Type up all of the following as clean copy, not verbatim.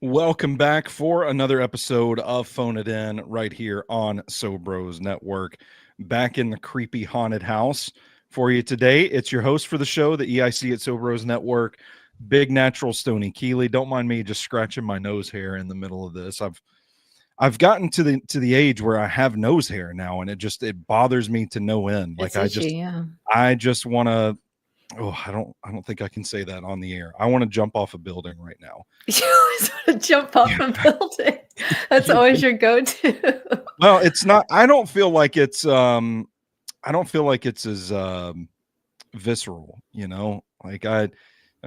Welcome back for another episode of Phone It In right here on Sobros Network. Back in the creepy haunted house for you today. It's your host for the show, the EIC at Sobros Network, Big Natural Stoney Keeley. Don't mind me just scratching my nose hair in the middle of this. I've gotten to the age where I have nose hair now, and it bothers me to no end. Like I just want to. Oh, I don't think I can say that on the air. I want to jump off a building right now. You always want to jump off a building. That's always your go-to. Well, it's not. I don't feel like it's as visceral, you know. Like I'm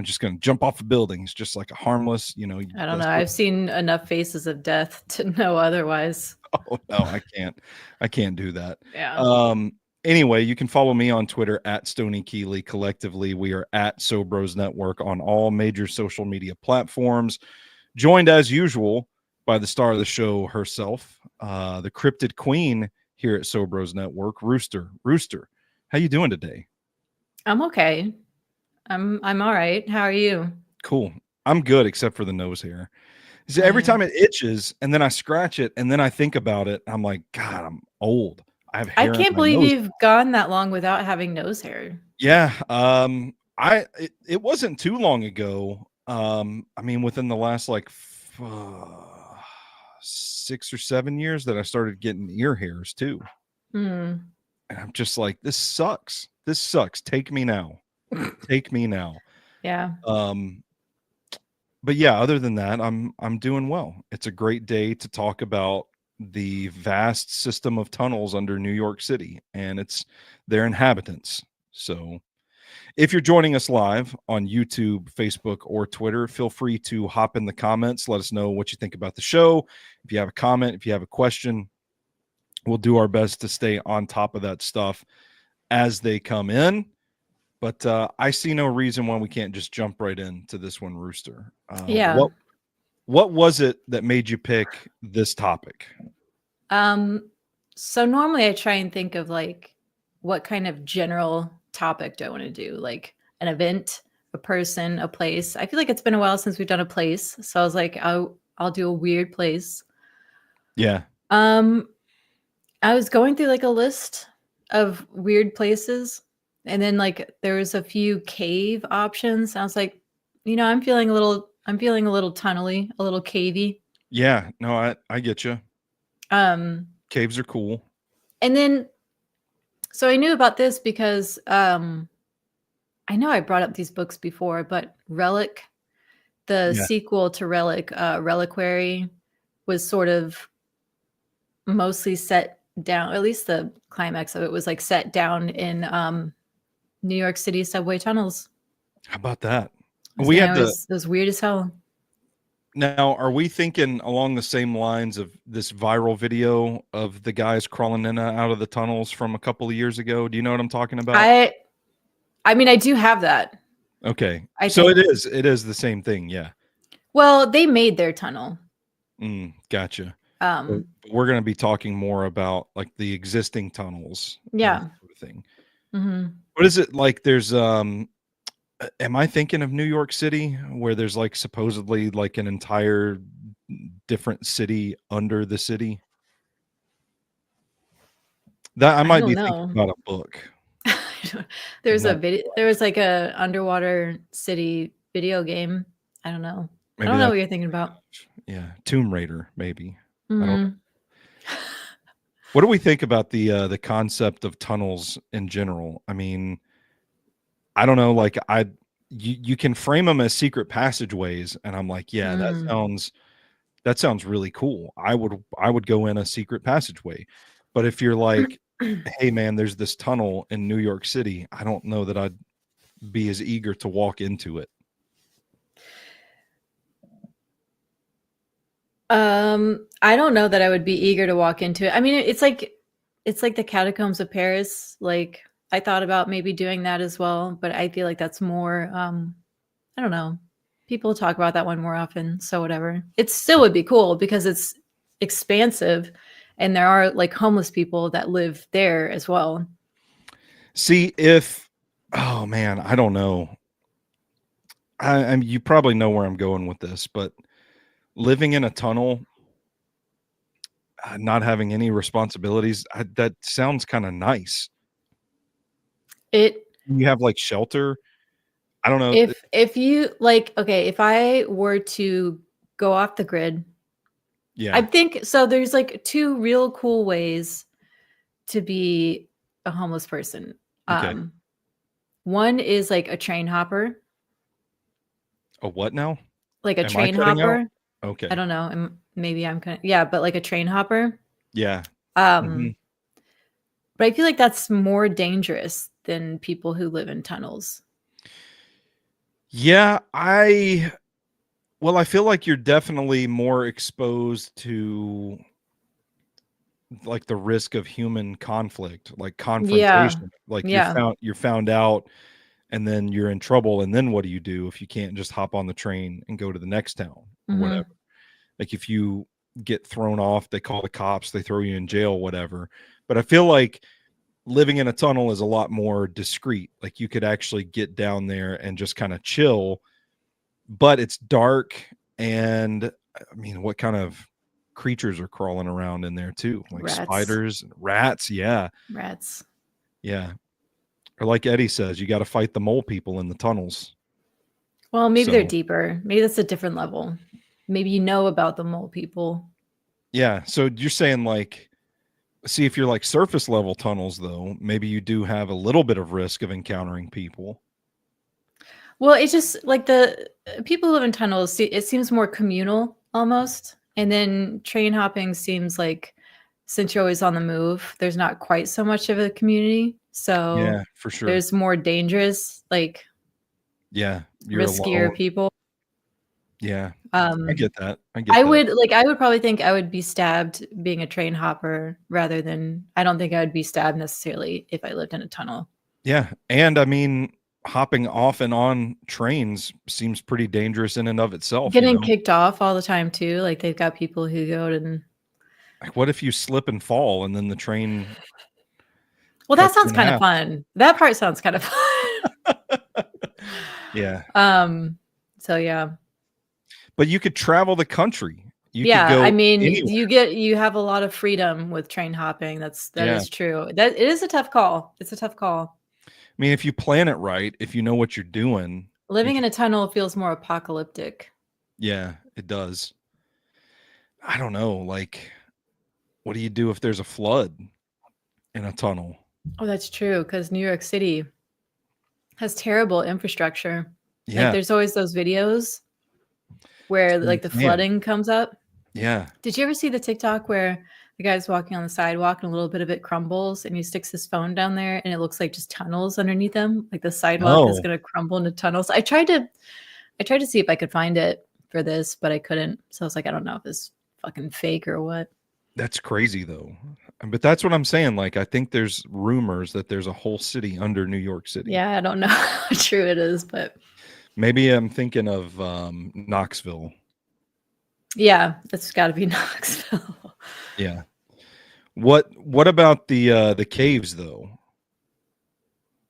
just going to jump off a building. It's just like a harmless, you know. I don't know. I've seen enough faces of death to know otherwise. Oh no, I can't do that. Yeah. Anyway, you can follow me on Twitter at Stoney Keeley. Collectively, we are at Sobros Network on all major social media platforms. Joined as usual by the star of the show herself, the cryptid queen here at Sobros Network, Rooster. Rooster, how you doing today? I'm okay. I'm all right. How are you? Cool. I'm good, except for the nose hair. See, every time it itches, and then I scratch it, and then I think about it, I'm like, God, I'm old. I can't believe you've gone that long without having nose hair. Yeah. It wasn't too long ago. I mean, within the last 6 or 7 years that I started getting ear hairs too. And I'm just like, this sucks. This sucks. Take me now. Take me now. Yeah. But yeah, other than that, I'm doing well. It's a great day to talk about the vast system of tunnels under New York City and their inhabitants. So if you're joining us live on YouTube, Facebook, or Twitter, feel free to hop in the comments. Let us know what you think about the show. If you have a comment, if you have a question, we'll do our best to stay on top of that stuff as they come in. But I see no reason why we can't just jump right into this one, Rooster. Yeah. What was it that made you pick this topic? So normally I try and think of like what kind of general topic do I want to do? Like an event, a person, a place. I feel like it's been a while since we've done a place. So I was like, I'll do a weird place. Yeah. I was going through like a list of weird places, and then like there was a few cave options. I was like, you know, I'm feeling a little tunnely, a little cavey. Yeah, no, I get you. Caves are cool. And then, so I knew about this because I know I brought up these books before, but Relic, the sequel to Relic, Reliquary, was sort of mostly set down, at least the climax of it was like set down in New York City subway tunnels. How about that? It was weird as hell. Now, are we thinking along the same lines of this viral video of the guys crawling in and out of the tunnels from a couple of years ago? Do you know what I'm talking about? I mean, I do have that. Okay. So it is the same thing. Yeah. Well, they made their tunnel. Gotcha. We're going to be talking more about like the existing tunnels. Yeah. Sort of thing. Mm-hmm. What is it like? There's, am I thinking of New York City where there's like supposedly like an entire different city under the city? That I might be thinking about a book. There's a video. There was like a underwater city video game. I don't know. I don't know what you're thinking about. Yeah, Tomb Raider, maybe. Mm-hmm. I don't know. What do we think about the concept of tunnels in general? I mean, I don't know. Like you can frame them as secret passageways, and I'm like, yeah, that sounds really cool. I would go in a secret passageway. But if you're like, hey man, there's this tunnel in New York City, I don't know that I'd be as eager to walk into it. I don't know that I would be eager to walk into it. I mean, it's like the catacombs of Paris. Like I thought about maybe doing that as well, but I feel like that's more I don't know. People talk about that one more often, so whatever. It still would be cool because it's expansive and there are like homeless people that live there as well. See, oh man, I don't know. You probably know where I'm going with this, but living in a tunnel, not having any responsibilities, that sounds kind of nice. You have like shelter. I don't know. If you like, okay, if I were to go off the grid, Yeah. I think so. There's like two real cool ways to be a homeless person. Okay. One is like a train hopper. A what now? Like a Am I train cutting out? hopper. Okay. I don't know. Maybe I'm kind of, yeah, but like a train hopper. Yeah. But I feel like that's more dangerous than people who live in tunnels. Yeah, I feel like you're definitely more exposed to like the risk of human conflict, like confrontation. Like you're found out and then you're in trouble, and then what do you do if you can't just hop on the train and go to the next town or whatever? Like if you get thrown off, they call the cops, they throw you in jail, whatever. But I feel like living in a tunnel is a lot more discreet. Like you could actually get down there and just kind of chill, but it's dark. And I mean, what kind of creatures are crawling around in there too? Like spiders and rats. Yeah. Rats. Yeah. Or like Eddie says, you got to fight the mole people in the tunnels. Well, maybe they're deeper. Maybe that's a different level. Maybe you know about the mole people. Yeah. So you're saying like, see, if you're like surface level tunnels, though, maybe you do have a little bit of risk of encountering people. Well, it's just like the people who live in tunnels, it seems more communal almost. And then train hopping seems like since you're always on the move, there's not quite so much of a community. So yeah, for sure. There's more dangerous, like you're riskier alone. people. Yeah. I get that. I would probably think I would be stabbed being a train hopper rather than I don't think I would be stabbed necessarily if I lived in a tunnel. Yeah. And I mean, hopping off and on trains seems pretty dangerous in and of itself. Getting kicked off all the time too. Like they've got people who go and like, what if you slip and fall and then the train? Well, that sounds kind of fun. That part sounds kind of fun. Yeah. So yeah. But you could travel the country. You could go I mean, anywhere. you have a lot of freedom with train hopping. That is true. That it is a tough call. It's a tough call. I mean, if you plan it right, if you know what you're doing. Living in a tunnel feels more apocalyptic. Yeah, it does. I don't know. Like, what do you do if there's a flood in a tunnel? Oh, that's true. Because New York City has terrible infrastructure. Yeah. Like there's always those videos where like the flooding comes up. Yeah. Did you ever see the TikTok where the guy's walking on the sidewalk and a little bit of it crumbles and he sticks his phone down there and it looks like just tunnels underneath him? Like the sidewalk is going to crumble into tunnels. I tried to see if I could find it for this, but I couldn't. So I was like, I don't know if it's fucking fake or what. That's crazy though. But that's what I'm saying. Like, I think there's rumors that there's a whole city under New York City. Yeah, I don't know how true it is, but maybe I'm thinking of Knoxville. Yeah, it's got to be Knoxville. Yeah. What about the caves though?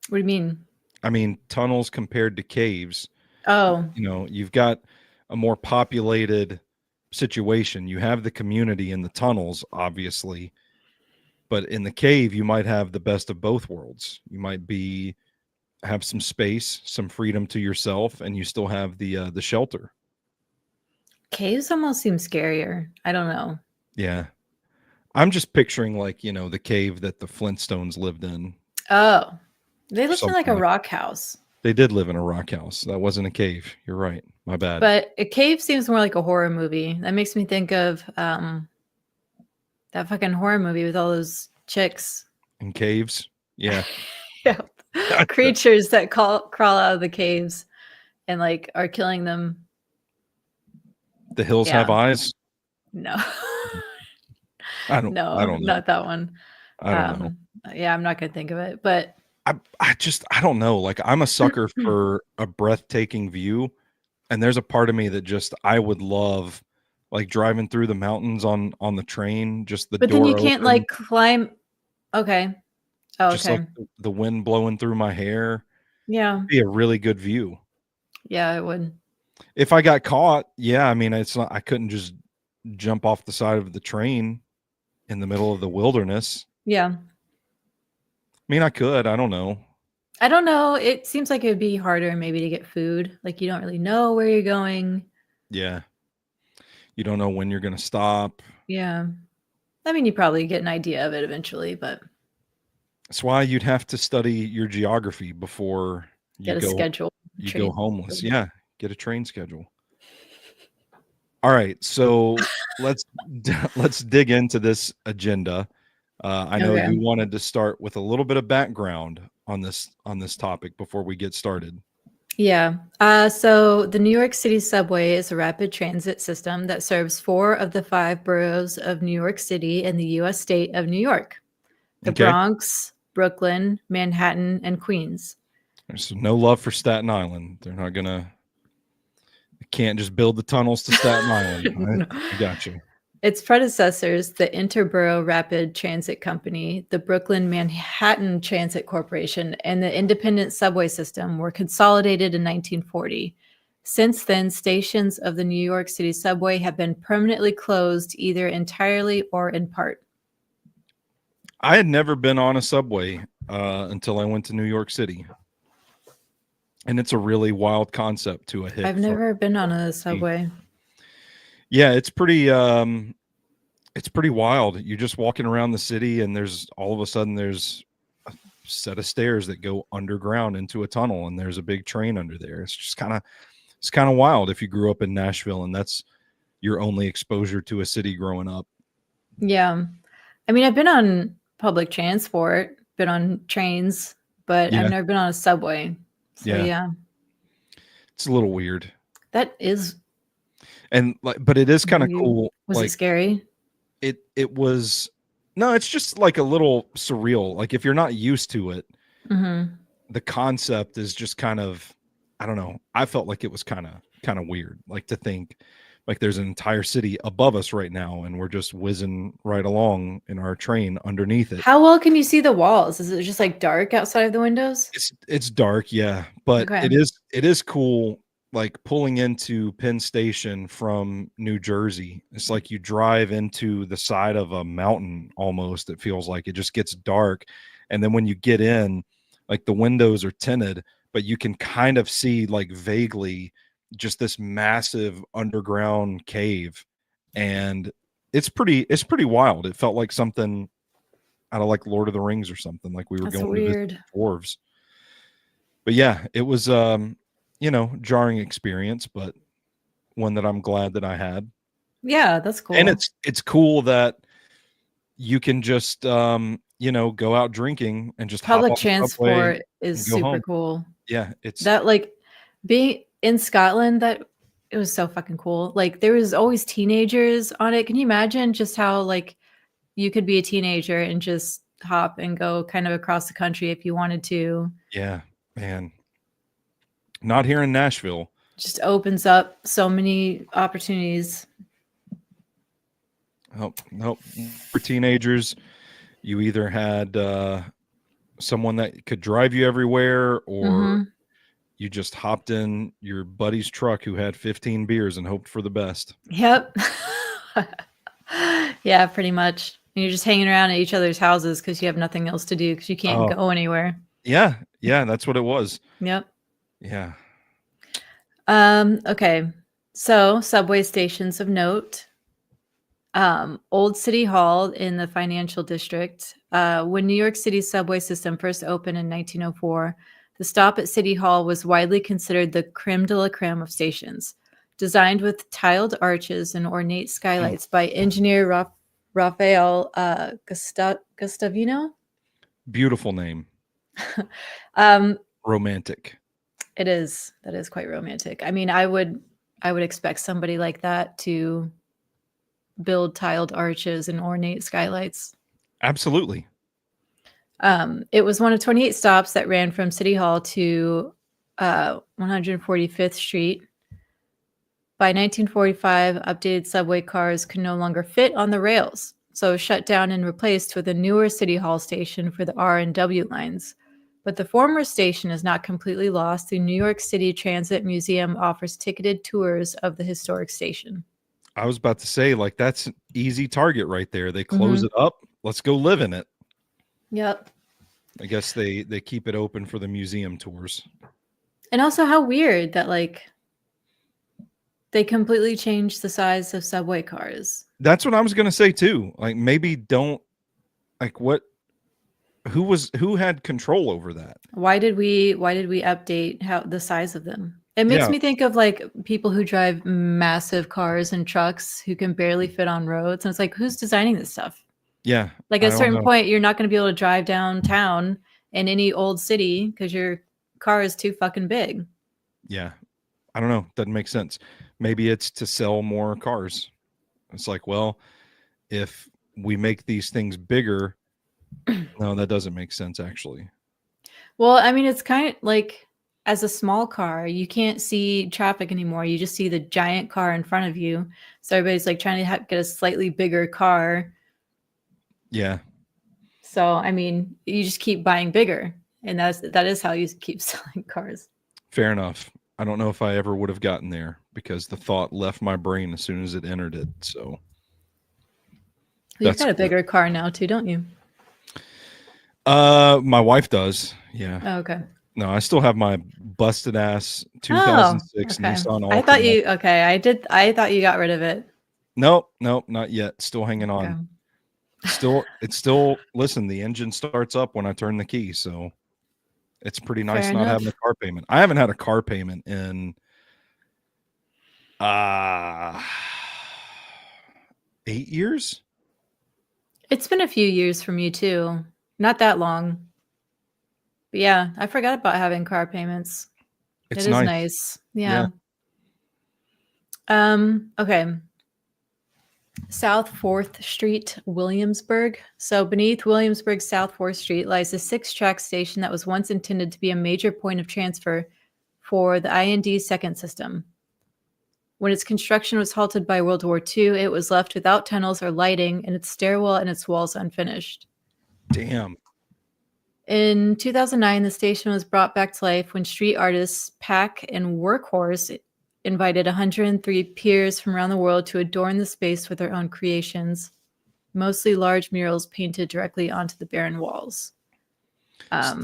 What do you mean? I mean, tunnels compared to caves. Oh. You know, you've got a more populated situation. You have the community in the tunnels, obviously. But in the cave, you might have the best of both worlds. You might have some space, some freedom to yourself, and you still have the shelter. Caves almost seem scarier. I don't know. Yeah. I'm just picturing like, you know, the cave that the Flintstones lived in. Oh, they lived in like a rock house. They did live in a rock house. That wasn't a cave. You're right. My bad. But a cave seems more like a horror movie. That makes me think of that fucking horror movie with all those chicks. In caves. Yeah. Yeah. Gotcha. Creatures that crawl out of the caves and like are killing them. The hills have eyes. No. I don't know. Not that one. I don't know. Yeah, I'm not gonna think of it, but I don't know. Like, I'm a sucker for a breathtaking view, and there's a part of me that just I would love, like, driving through the mountains on the train, just the but then you door can't open, like climb. Okay. Oh, just okay. like the wind blowing through my hair. Yeah. Be a really good view. Yeah, it would. If I got caught, yeah, I mean, it's not, I couldn't just jump off the side of the train in the middle of the wilderness. Yeah. I mean, I could. I don't know. I don't know. It seems like it would be harder maybe to get food. Like you don't really know where you're going. Yeah. You don't know when you're going to stop. Yeah. I mean, you probably get an idea of it eventually, but That's why you'd have to study your geography before you get a schedule. go homeless. Yeah. Get a train schedule. All right. So let's dig into this agenda. I know Okay. you wanted to start with a little bit of background on this topic before we get started. Yeah. So the New York City subway is a rapid transit system that serves 4 of the 5 boroughs of New York City in the U.S. state of New York: the Okay. Bronx, Brooklyn, Manhattan, and Queens. There's no love for Staten Island. They're not gonna. Can't just build the tunnels to Staten Island. No. I got you. Its predecessors, the Interborough Rapid Transit Company, the Brooklyn Manhattan Transit Corporation, and the Independent Subway System, were consolidated in 1940. Since then, stations of the New York City subway have been permanently closed, either entirely or in part. I had never been on a subway until I went to New York City. And it's a really wild concept to a hit. I've never been on a subway. Yeah, it's pretty wild. You're just walking around the city and there's all of a sudden there's a set of stairs that go underground into a tunnel and there's a big train under there. It's just kind of wild if you grew up in Nashville and that's your only exposure to a city growing up. Yeah. I mean, I've been on public transport, been on trains, but I've never been on a subway. So yeah. It's a little weird. That is. And but it is kind of cool. Was it scary? It was, no, it's just like a little surreal. Like if you're not used to it, the concept is just kind of, I don't know. I felt like it was kind of weird. Like to think like there's an entire city above us right now and we're just whizzing right along in our train underneath it. How well can you see the walls? Is it just like dark outside of the windows? It's dark, yeah, but it is cool. Like pulling into Penn Station from New Jersey, it's like you drive into the side of a mountain almost. It feels like it just gets dark. And then when you get in, like the windows are tinted, but you can kind of see like vaguely just this massive underground cave. And it's pretty wild. It felt like something out of like Lord of the Rings or something, like we were going to visit dwarves. But yeah, it was jarring experience, but one that I'm glad that I had. Yeah, that's cool. And it's cool that you can just go out drinking and just public transport is super home. Cool. Yeah, it's that, like, being in Scotland, that it was so fucking cool. Like there was always teenagers on it. Can you imagine just how like you could be a teenager and just hop and go kind of across the country if you wanted to? Yeah, man. Not here in Nashville. Just opens up so many opportunities. Oh, no. For teenagers, you either had someone that could drive you everywhere or you just hopped in your buddy's truck who had 15 beers and hoped for the best. Yep. Yeah, pretty much. And you're just hanging around at each other's houses because you have nothing else to do because you can't go anywhere. Yeah, that's what it was. Yep. Yeah. Okay. So subway stations of note. Old City Hall in the financial district. When New York City's subway system first opened in 1904, the stop at City Hall was widely considered the creme de la creme of stations. Designed with tiled arches and ornate skylights by engineer Raphael Gustavino. Beautiful name. Um, Romantic. it is. That is quite romantic. I mean, I would expect somebody like that to build tiled arches and ornate skylights. Absolutely. It was one of 28 stops that ran from City Hall to 145th Street. By 1945, updated subway cars could no longer fit on the rails, so it was shut down and replaced with a newer City Hall station for the R and W lines. But the former station is not completely lost. The New York City Transit Museum offers ticketed tours of the historic station. I was about to say, like, that's an easy target right there. They close Mhm. it up. Let's go live in it. Yep. I guess they keep it open for the museum tours. And also how weird that like they completely changed the size of subway cars. That's what I was gonna say too. Like, maybe don't like what who had control over that? Why did we update how the size of them? It makes Yeah, me think of like people who drive massive cars and trucks who can barely fit on roads. And it's like, who's designing this stuff? yeah. Like I at a don't certain know. point, you're not going to be able to drive downtown in any old city because your car is too fucking big. Yeah. I don't know. Doesn't make sense. Maybe it's to sell more cars. It's like, well, if we make these things bigger, no, that doesn't make sense actually. Well, I mean, it's kind of like as a small car, you can't see traffic anymore. You just see the giant car in front of you. So everybody's like trying to get a slightly bigger car. Yeah. So, I mean, you just keep buying bigger, and that is how you keep selling cars. Fair enough. I don't know if I ever would have gotten there because the thought left my brain as soon as it entered it. So Well, you've that's got a cool. bigger car now too, don't you? My wife does. Yeah. Oh, okay. No, I still have my busted ass Oh, 2006 okay. Nissan I thought Altima. you okay. I thought you got rid of it. Nope, not yet. Still hanging Okay. on. It's still listen, the engine starts up when I turn the key, so it's pretty nice Fair not having a enough. car payment. I haven't had a car payment in uh 8 years. It's been a few years for me too. Not that long. But yeah, I forgot about having car payments. It's It is nice. nice. Yeah. Yeah. Okay. South 4th Street, Williamsburg. So beneath Williamsburg South 4th Street lies a 6-track station that was once intended to be a major point of transfer for the IND second system. When its construction was halted by World War II, it was left without tunnels or lighting, and its stairwell and its walls unfinished. Damn. In 2009, the station was brought back to life when street artists Pack and Workhorse invited 103 peers from around the world to adorn the space with their own creations, mostly large murals painted directly onto the barren walls. So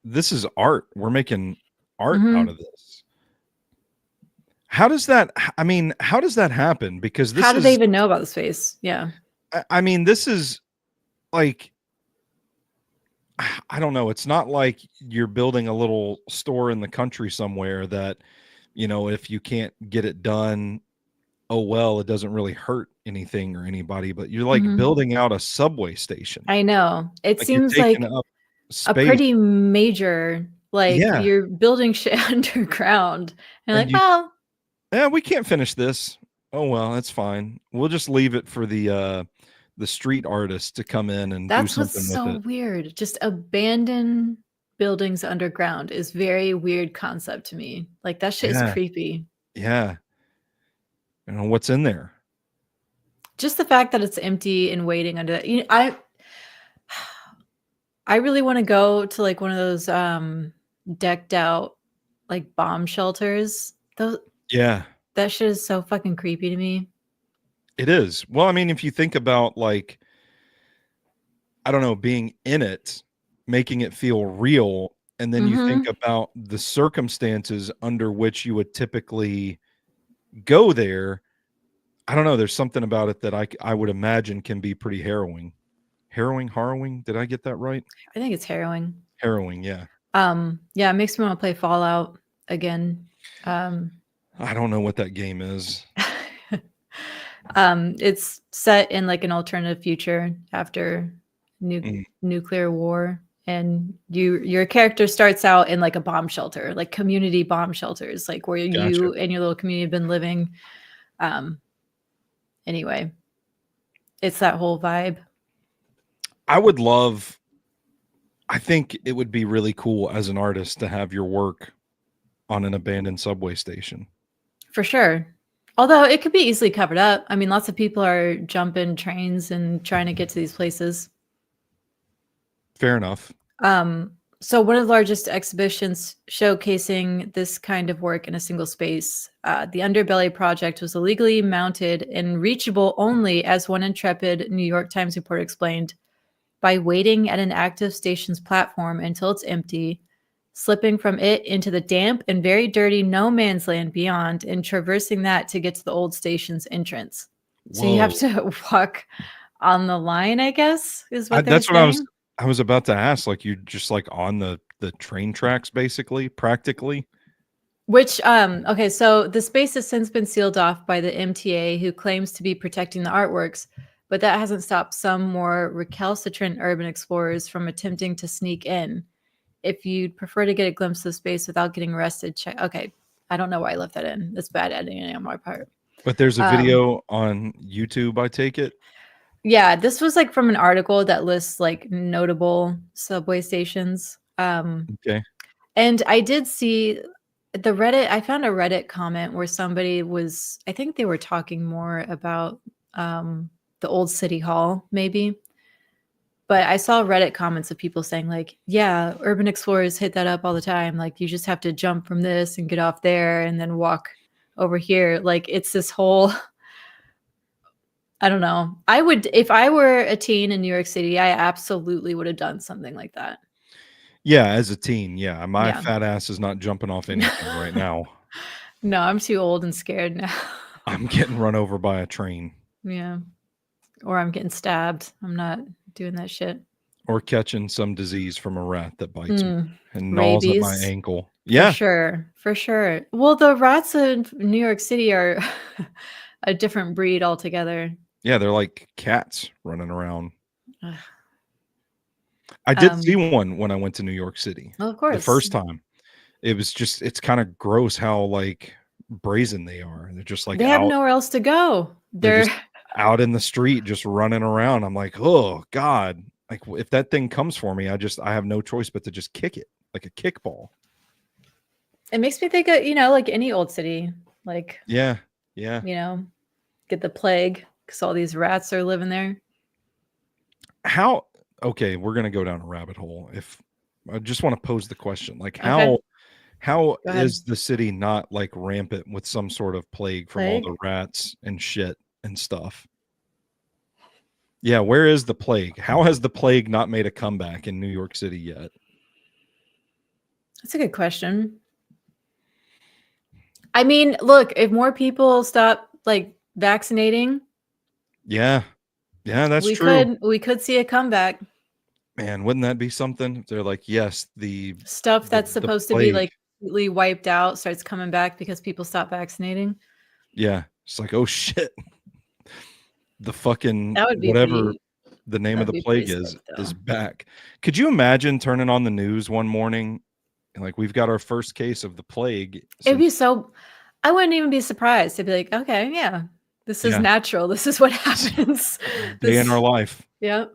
this is art. We're making art out Mhm. of this. How does that I mean, how does that happen? Because How this did they is even know about the space? Yeah. I mean, this is like I don't know. It's not like you're building a little store in the country somewhere that, if you can't get it done, oh well, it doesn't really hurt anything or anybody, but you're like Mhm. building out a subway station. I know. It Like you're seems taking like up a space. pretty major, like Yeah. you're building shit underground. And And like, well, yeah, we can't finish this. Oh well, that's fine. We'll just leave it for the street artist to come in and do that's what's something with so it. weird. Just abandon buildings underground is very weird concept to me. Like that shit is Yeah. creepy. Yeah. What's in there? Just the fact that it's empty and waiting under that. I really want to go to like one of those decked out like bomb shelters. Those Yeah. That shit is so fucking creepy to me. It is. Well, I mean, if you think about like, I don't know, being in it, making it feel real, and then you think Mhm. about the circumstances under which you would typically go there. I don't know. There's something about it that I would imagine can be pretty harrowing. Harrowing. Did I get that right? I think it's harrowing. Harrowing. Yeah. Yeah, it makes me want to play Fallout again. I don't know what that game is. It's set in like an alternative future after Mm, nuclear war, and your character starts out in like a bomb shelter, like community bomb shelters, like where gotcha. you and your little community have been living. Um, anyway, it's that whole vibe. I would love. I think it would be really cool as an artist to have your work on an abandoned subway station. For sure. Although it could be easily covered up. I mean, lots of people are jumping trains and trying to get to these places. Fair enough. So one of the largest exhibitions showcasing this kind of work in a single space, the Underbelly Project was illegally mounted and reachable only, as one intrepid New York Times reporter explained, by waiting at an active station's platform until it's empty, slipping from it into the damp and very dirty no man's land beyond, and traversing that to get to the old station's entrance. So you have Whoa. to walk on the line, I guess, is what they're That's what saying. I was about to ask. Like you just like on the train tracks, basically, practically. Which, okay, so the space has since been sealed off by the MTA, who claims to be protecting the artworks, but that hasn't stopped some more recalcitrant urban explorers from attempting to sneak in. If you'd prefer to get a glimpse of the space without getting arrested, check. Okay, I don't know why I left that in. That's bad editing on my part. But there's a Um, video on YouTube, I take it. yeah, this was like from an article that lists like notable subway stations. Okay. And I did see the Reddit. I found a Reddit comment where somebody was, I think they were talking more about the old city hall, maybe. But I saw Reddit comments of people saying, like, yeah, urban explorers hit that up all the time. Like, you just have to jump from this and get off there and then walk over here. Like, it's this whole, I don't know. I would, if I were a teen in New York City, I absolutely would have done something like that. Yeah, as a teen, yeah. My Yeah. fat ass is not jumping off anything right now. No, I'm too old and scared now. I'm getting run over by a train Yeah. Or I'm getting stabbed. I'm not doing that shit. or catching some disease from a rat that bites me Mm, and gnaws at my rabies. ankle. For Yeah. sure. For sure. Well, the rats in New York City are a different breed altogether. Yeah, they're like cats running around. Ugh. I did see Um, one when I went to New York City well, of the course. first time. It was just it's kind of gross how like brazen they are. They're just like They have out. nowhere else to go. They're They're just out in the street, just running around. I'm like, oh God. Like if that thing comes for me, I have no choice but to just kick it like a kickball. it makes me think of, like any old city. Like, Yeah. Yeah. get the plague because all these rats are living there. How okay, we're gonna go down a rabbit hole. If I just want to pose the question, like Okay. how Go ahead. is the city not like rampant with some sort of plague from all Plague? the rats and shit and stuff? Yeah, where is the plague? How has the plague not made a comeback in New York City yet? That's a good question. I mean, look, if more people stop like vaccinating, Yeah. Yeah, that's we true. could see a comeback. Man, wouldn't that be something? They're like, yes, Stuff that's the supposed to be plague. like completely wiped out starts coming back because people stop vaccinating. Yeah. It's like, oh shit. The fucking That would be whatever pretty the name that of would the be pretty plague sick is though. back. Could you imagine turning on the news one morning and like we've got our first case of the plague It'd be since so I wouldn't even be surprised. I'd be like, okay, yeah, this is yeah, natural. This is what this happens. day in our This, life. yep.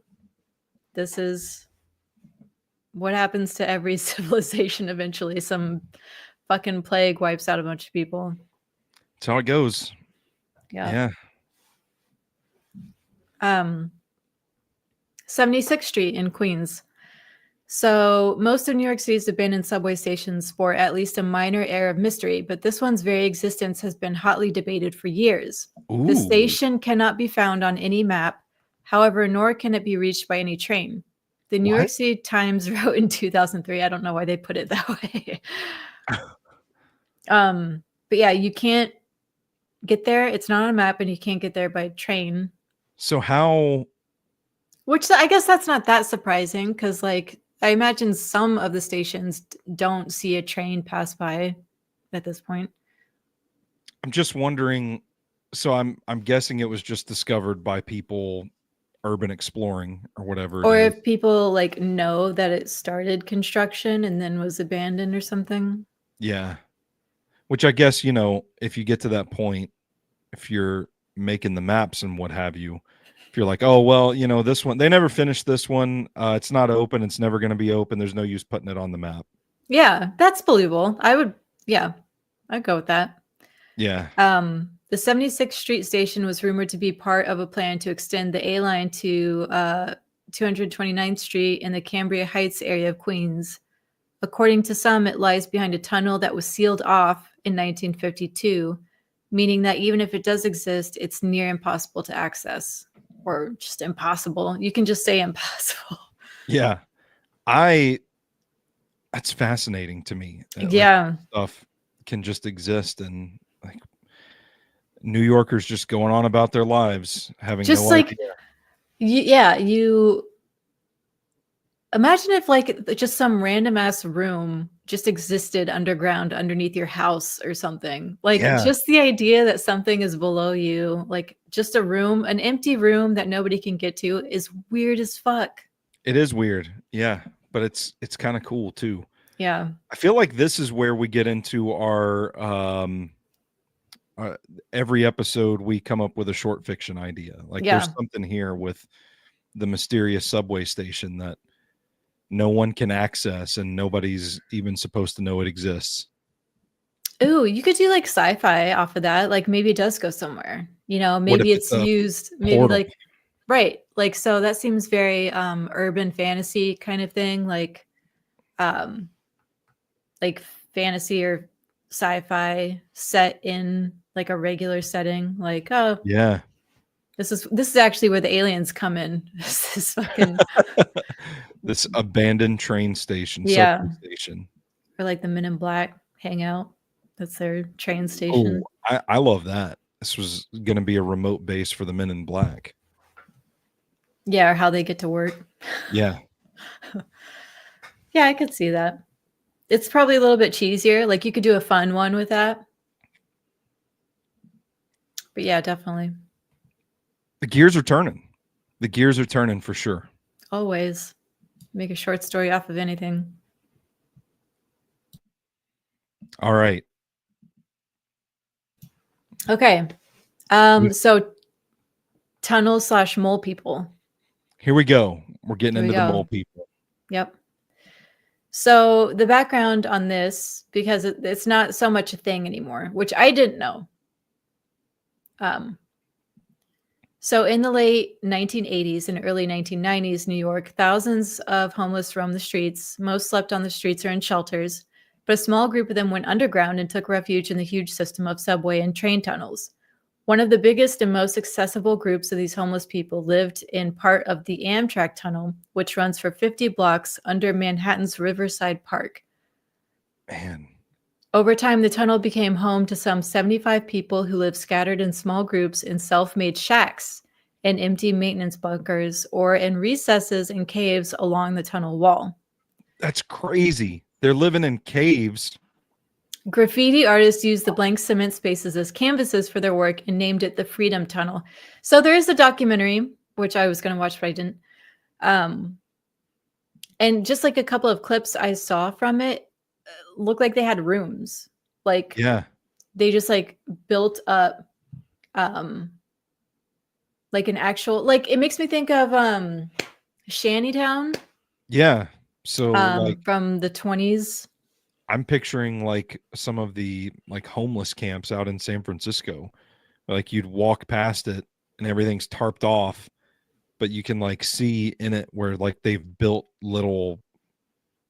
This is what happens to every civilization eventually. Some fucking plague wipes out a bunch of people. That's how it goes. Yeah. Yeah. Um 76th Street in Queens. So, most of New York City's abandoned subway stations sport at least a minor air of mystery, but this one's very existence has been hotly debated for years. The Ooh. station cannot be found on any map, however, nor can it be reached by any train. The New York What? City Times wrote in 2003, I don't know why they put it that way. But yeah, you can't get there. It's not on a map, and you can't get there by train. So how Which I guess that's not that surprising because, like, I imagine some of the stations don't see a train pass by at this point. I'm just wondering So I'm guessing it was just discovered by people urban exploring or whatever it Or is. if people like know that it started construction and then was abandoned or something. Yeah. Which I guess, if you get to that point, if you're making the maps and what have you, if you're like, oh, well, this one, they never finished this one. It's not open. It's never going to be open. There's no use putting it on the map. Yeah, that's believable. Yeah, I'd go with that. Yeah. The 76th Street station was rumored to be part of a plan to extend the A line to 229th Street in the Cambria Heights area of Queens. According to some, it lies behind a tunnel that was sealed off in 1952, meaning that even if it does exist, it's near impossible to access, or just impossible. You can just say impossible. Yeah. That's fascinating to me. That, Yeah. stuff can just exist, and like New Yorkers just going on about their lives, having Just no like, idea. you imagine if like just some random ass room just existed underground underneath your house or something. Like Yeah. just the idea that something is below you, like just a room, an empty room that nobody can get to is weird as fuck. It is weird. Yeah. But it's kind of cool too. Yeah. I feel like this is where we get into our every episode we come up with a short fiction idea. Like there's something here with the mysterious subway station that no one can access and nobody's even supposed to know it exists. Ooh, you could do like sci-fi off of that. Like maybe it does go somewhere. What Maybe if it's it's a used, maybe portal? like right. Like so that seems very urban fantasy kind of thing. Um like fantasy or sci-fi set in like a regular setting. Like, oh, Yeah. this is actually where the aliens come in. This is fucking This abandoned train station, yeah. subway station. Or like the Men in Black hangout. That's their train Oh, station. I love that. This was going to be a remote base for the Men in Black. Yeah, or how they get to work. Yeah. Yeah, I could see that. It's probably a little bit cheesier. Like you could do a fun one with that. But yeah, definitely. The gears are turning. The gears are turning for sure. Always make a short story off of anything. All right. Okay. So tunnel/mole people. Here we go. We're getting Here we into the go. mole people. Yep. So the background on this, because it's not so much a thing anymore, which I didn't know. So in the late 1980s and early 1990s, New York, thousands of homeless roamed the streets. Most slept on the streets or in shelters, but a small group of them went underground and took refuge in the huge system of subway and train tunnels. One of the biggest and most accessible groups of these homeless people lived in part of the Amtrak tunnel, which runs for 50 blocks under Manhattan's Riverside Park. Man. Over time, the tunnel became home to some 75 people who lived scattered in small groups in self-made shacks, in empty maintenance bunkers, or in recesses and caves along the tunnel wall. That's crazy. They're living in caves. Graffiti artists used the blank cement spaces as canvases for their work and named it the Freedom Tunnel. So there is a documentary, which I was going to watch, but I didn't. And just like a couple of clips I saw from it, looked like they had rooms. Like, Yeah. they just like built up like an actual, like it makes me think of Shantytown. Yeah. So like from the 20s. I'm picturing like some of the like homeless camps out in San Francisco. Like you'd walk past it and everything's tarped off, but you can like see in it where like they've built little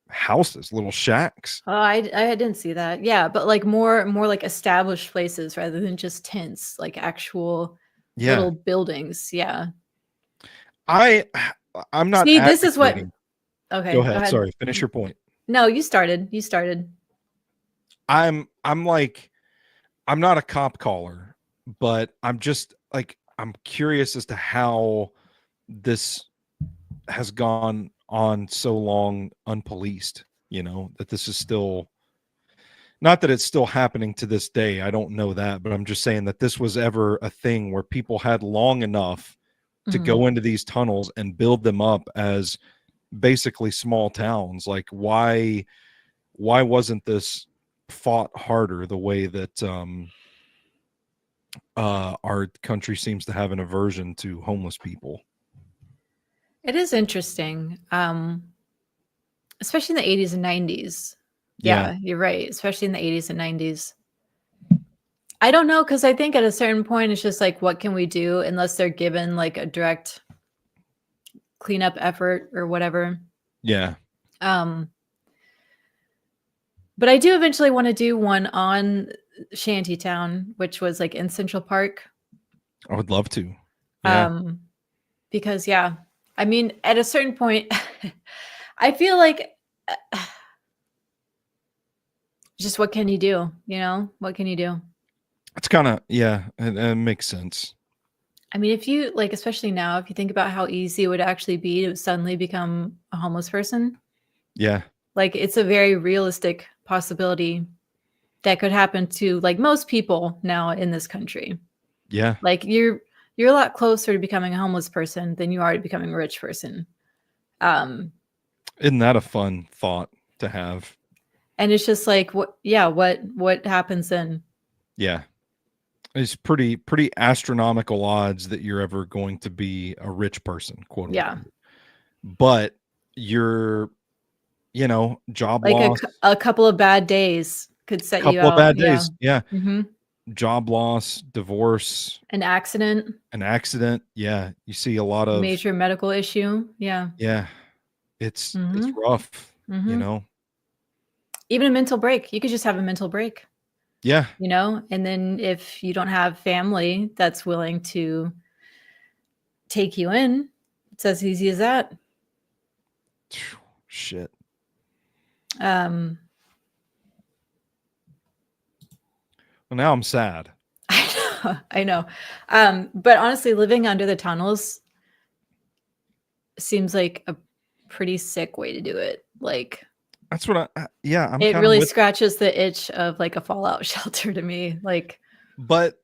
houses, little shacks. Oh, I didn't see that. Yeah, but like more like established places rather than just tents, like actual little buildings. Yeah. I'm not See, this is what advocating. okay, Go ahead. Sorry, finish your point. No, you started. I'm like, I'm not a cop caller, but I'm just like, I'm curious as to how this has gone on so long unpoliced, that this is still Not that it's still happening to this day. I don't know that, but I'm just saying that this was ever a thing where people had long enough to Mhm. go into these tunnels and build them up as basically small towns. Like why wasn't this fought harder the way that our country seems to have an aversion to homeless people? It is interesting, especially in the 80s and 90s. Yeah. Yeah, you're right, especially in the 80s and 90s. I don't know, because I think at a certain point, it's just like, what can we do unless they're given like a direct cleanup effort or whatever. Yeah. But I do eventually want to do one on Shantytown, which was like in Central Park. I would love to. Yeah. Because yeah, I mean, at a certain point, I feel like just what can you do? You know, what can you do? It's kind of, yeah, it makes sense. I mean, if you like, especially now, if you think about how easy it would actually be to suddenly become a homeless person, Yeah. like it's a very realistic possibility that could happen to like most people now in this country. Yeah. Like you're a lot closer to becoming a homeless person than you are to becoming a rich person. Isn't that a fun thought to have? And it's just like what happens then? Yeah. It's pretty astronomical odds that you're ever going to be a rich person, quote unquote. Yeah. But you're, job Like loss, a couple of bad days could set you couple of out. bad Yeah. days. Yeah. Mm-hmm. Job loss, divorce, An accident, an accident. Yeah. You see a lot of, major medical issue. Yeah. yeah, it's Mm-hmm. rough, Mm-hmm. Even a mental break. You could just have a mental break. Yeah. And then if you don't have family that's willing to take you in, it's as easy as that. Shit. Well, now I'm sad. I know. But honestly, living under the tunnels seems like a pretty sick way to do it. Like that's what I'm it kind really of scratches the itch of like a fallout shelter to me. Like, but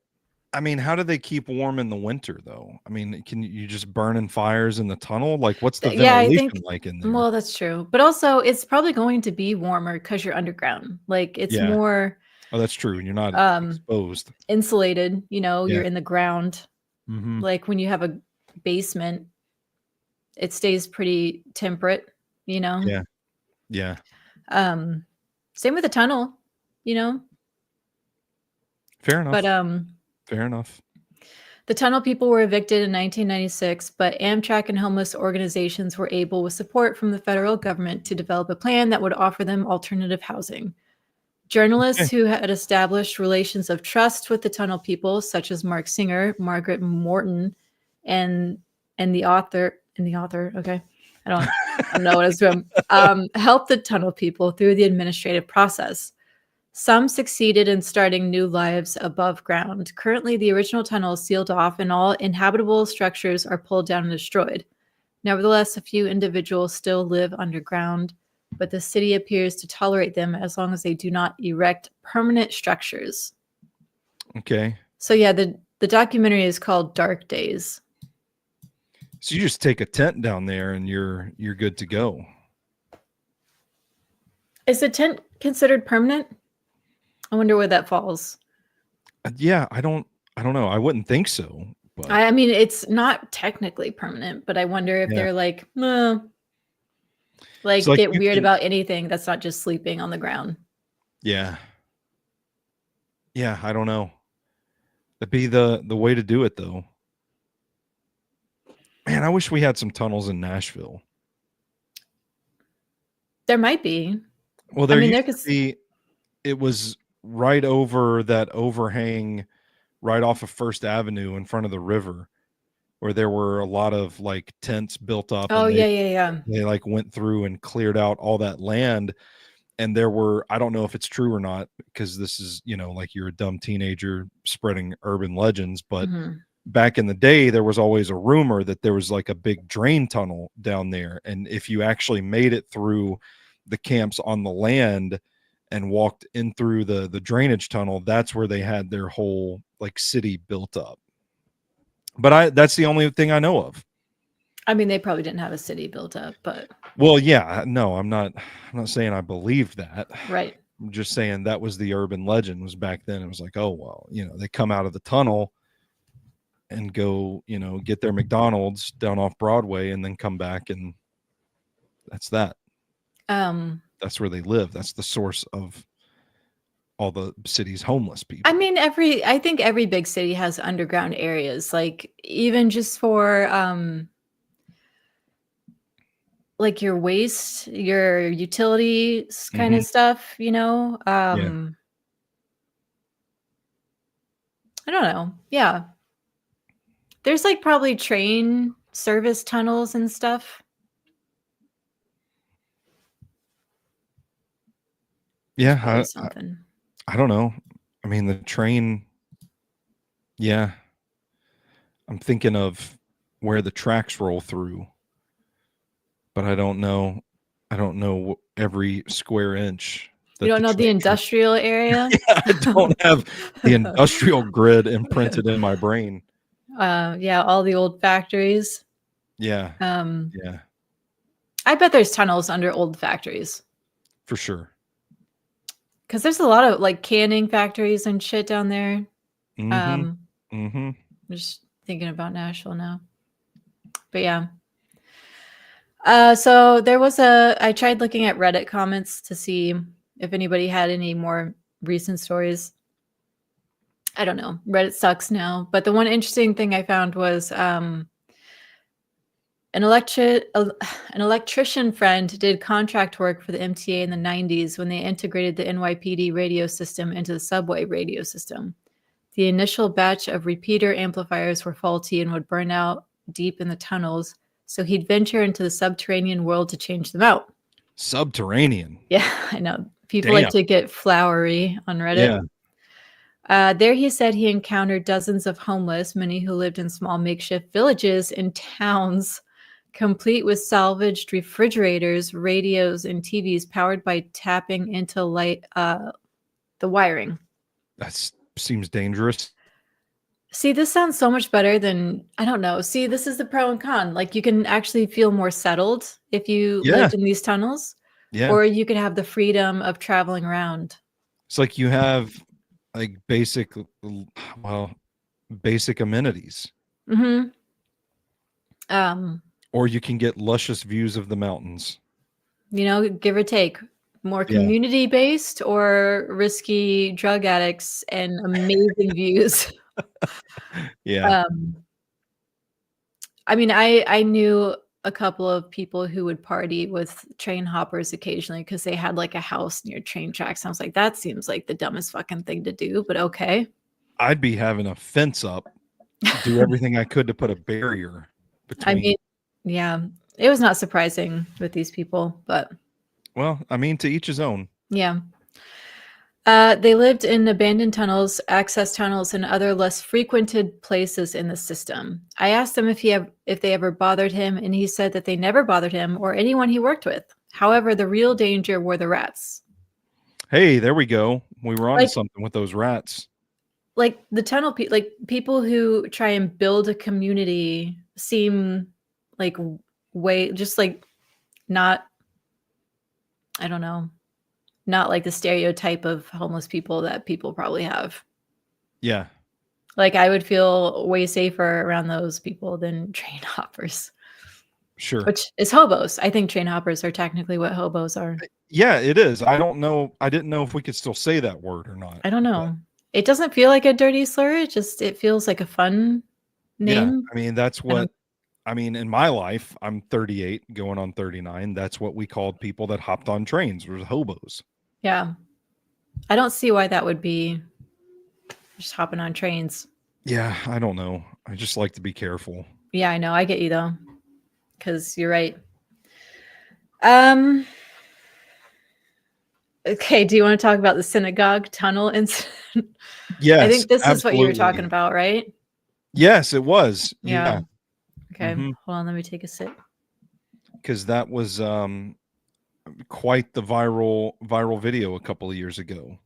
I mean, how do they keep warm in the winter though? I mean, can you just burn in fires in the tunnel? Like what's the yeah, I ventilation think, like in there? well, that's true. But also it's probably going to be warmer because you're underground. Like it's Yeah. more Oh, that's true. You're not exposed. insulated, Yeah. you're in the ground. Mm-hmm. Like when you have a basement, it stays pretty temperate, Yeah. Yeah. Same with the tunnel, Fair enough. But fair enough. The tunnel people were evicted in 1996, but Amtrak and homeless organizations were able, with support from the federal government, to develop a plan that would offer them alternative housing. Journalists who had established relations of trust with the tunnel people, such as Mark Singer, Margaret Morton, and the author, okay, I don't know what it's from, helped the tunnel people through the administrative process. Some succeeded in starting new lives above ground. Currently, the original tunnel is sealed off and all inhabitable structures are pulled down and destroyed. Nevertheless, a few individuals still live underground, but the city appears to tolerate them as long as they do not erect permanent structures. Okay. So yeah, the documentary is called Dark Days. So you just take a tent down there and you're good to go. Is the tent considered permanent? I wonder where that falls. Yeah, I don't know. I wouldn't think so. But I mean, it's not technically permanent, but I wonder if they're like, like get weird about anything that's not just sleeping on the ground. Yeah. Yeah, I don't know. That'd be the way to do it, though. Man, I wish we had some tunnels in Nashville. There might be. Well, there used to be. It was right over that overhang, right off of First Avenue in front of the river, where there were a lot of like tents built up. Oh, and yeah. They like went through and cleared out all that land. And there were, I don't know if it's true or not, because this is, like you're a dumb teenager spreading urban legends. But back in the day, there was always a rumor that there was like a big drain tunnel down there. And if you actually made it through the camps on the land and walked in through the drainage tunnel, that's where they had their whole like city built up. But that's the only thing I know of. I mean, they probably didn't have a city built up, but Well, yeah, no, I'm not saying I believed that. right. I'm just saying that was the urban legend. Was back then it was like, oh well, they come out of the tunnel and go, get their McDonald's down off Broadway and then come back, and that's that. That's where they live. That's the source of all the city's homeless people. I mean, I think every big city has underground areas, like even just for like your waste, your utilities kind of stuff, Yeah. I don't know. Yeah. There's like probably train service tunnels and stuff. Yeah, I don't know. I mean, the train, yeah. I'm thinking of where the tracks roll through, but I don't know every square inch. You don't know the industrial area? Yeah, I don't have the industrial grid imprinted in my brain. Yeah, all the old factories. Yeah. Yeah. I bet there's tunnels under old factories. For sure. Because there's a lot of like canning factories and shit down there. I'm just thinking about Nashville now. But yeah. So there was I tried looking at Reddit comments to see if anybody had any more recent stories. I don't know. Reddit sucks now. But the one interesting thing I found was an electrician friend did contract work for the MTA in the 90s when they integrated the NYPD radio system into the subway radio system. The initial batch of repeater amplifiers were faulty and would burn out deep in the tunnels, so he'd venture into the subterranean world to change them out. Subterranean? Yeah, I know. People like to get flowery on Reddit. Yeah. There he said he encountered dozens of homeless, many who lived in small makeshift villages and towns, complete with salvaged refrigerators, radios, and TVs powered by tapping into the wiring. That seems dangerous. See, this sounds so much better than, I don't know. See, this is the pro and con. Like, you can actually feel more settled if you lived in these tunnels. Yeah. Or you could have the freedom of traveling around. It's like you have like basic amenities. Or you can get luscious views of the mountains. Give or take. More community-based or risky drug addicts and amazing views. Yeah. I mean, I knew a couple of people who would party with train hoppers occasionally because they had like a house near train tracks. I was like, that seems like the dumbest fucking thing to do, but okay. I'd be having a fence up, do everything I could to put a barrier between. I mean, yeah, it was not surprising with these people, but. Well, I mean, to each his own. Yeah. They lived in abandoned tunnels, access tunnels, and other less frequented places in the system. I asked him if they ever bothered him, and he said that they never bothered him or anyone he worked with. However, the real danger were the rats. Hey, there we go. We were on to something with those rats. Like the tunnel, people who try and build a community seem like just like not, I don't know. Not like the stereotype of homeless people that people probably have. Yeah. Like I would feel way safer around those people than train hoppers. Sure. Which is hobos. I think train hoppers are technically what hobos are. Yeah, it is. I don't know. I didn't know if we could still say that word or not. I don't know. It doesn't feel like a dirty slur. It feels like a fun name. Yeah. I mean, that's what, in my life, I'm 38 going on 39. That's what we called people that hopped on trains, was hobos. Yeah. I don't see why that would be just hopping on trains. Yeah, I don't know. I just like to be careful. Yeah, I know. I get you though. Because you're right. Okay, do you want to talk about the synagogue tunnel incident? Yes. I think this is what you were talking about, right? Yes, it was. Yeah. Okay. Hold on, let me take a sip. Because that was quite the viral video a couple of years ago,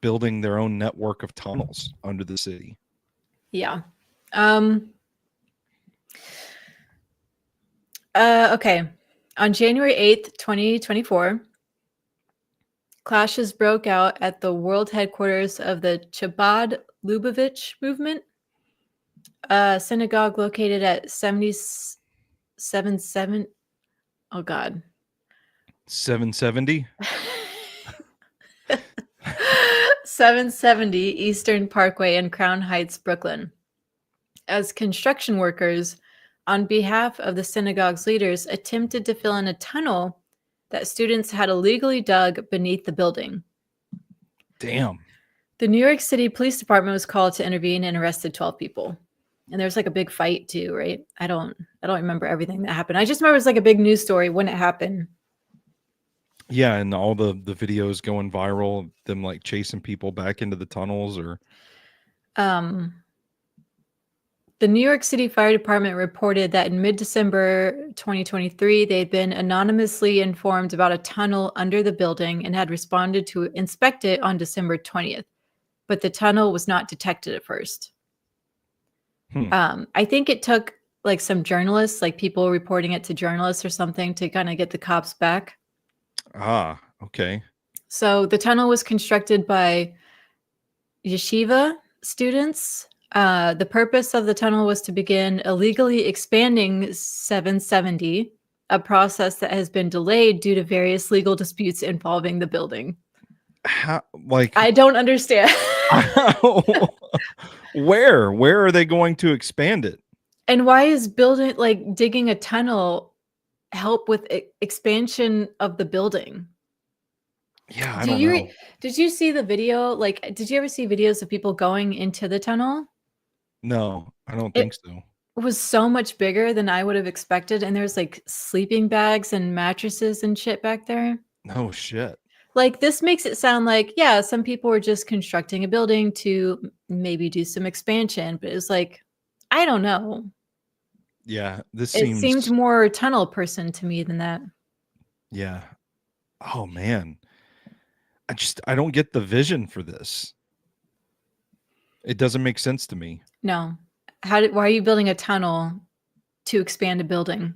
building their own network of tunnels under the city. Yeah. Okay. On January 8th, 2024, clashes broke out at the world headquarters of the Chabad Lubavitch movement, a synagogue located at 777. Oh, God. 770. 770 Eastern Parkway in Crown Heights, Brooklyn. As construction workers, on behalf of the synagogue's leaders, attempted to fill in a tunnel that students had illegally dug beneath the building. Damn. The New York City Police Department was called to intervene and arrested 12 people. And there's like a big fight too, right? I don't remember everything that happened. I just remember it was like a big news story when it happened. Yeah, and all the videos going viral, them like chasing people back into the tunnels or the New York City Fire Department reported that in mid-December 2023, they had been anonymously informed about a tunnel under the building and had responded to inspect it on December 20th. But the tunnel was not detected at first. I think it took like some journalists, like people reporting it to journalists or something to kind of get the cops back. Ah, okay. So the tunnel was constructed by yeshiva students. The purpose of the tunnel was to begin illegally expanding 770, a process that has been delayed due to various legal disputes involving the building. How, like, I don't understand. Where are they going to expand it? And why is building, like digging a tunnel, help with expansion of the building? Yeah, I don't know. Did you see the video? Like, did you ever see videos of people going into the tunnel? No, I don't think so. It was so much bigger than I would have expected. And there's like sleeping bags and mattresses and shit back there. No shit. Like, this makes it sound like, yeah, some people were just constructing a building to maybe do some expansion, but it's like, I don't know. Yeah, It seemed more tunnel person to me than that. Yeah. Oh man. I don't get the vision for this. It doesn't make sense to me. No. Why are you building a tunnel to expand a building?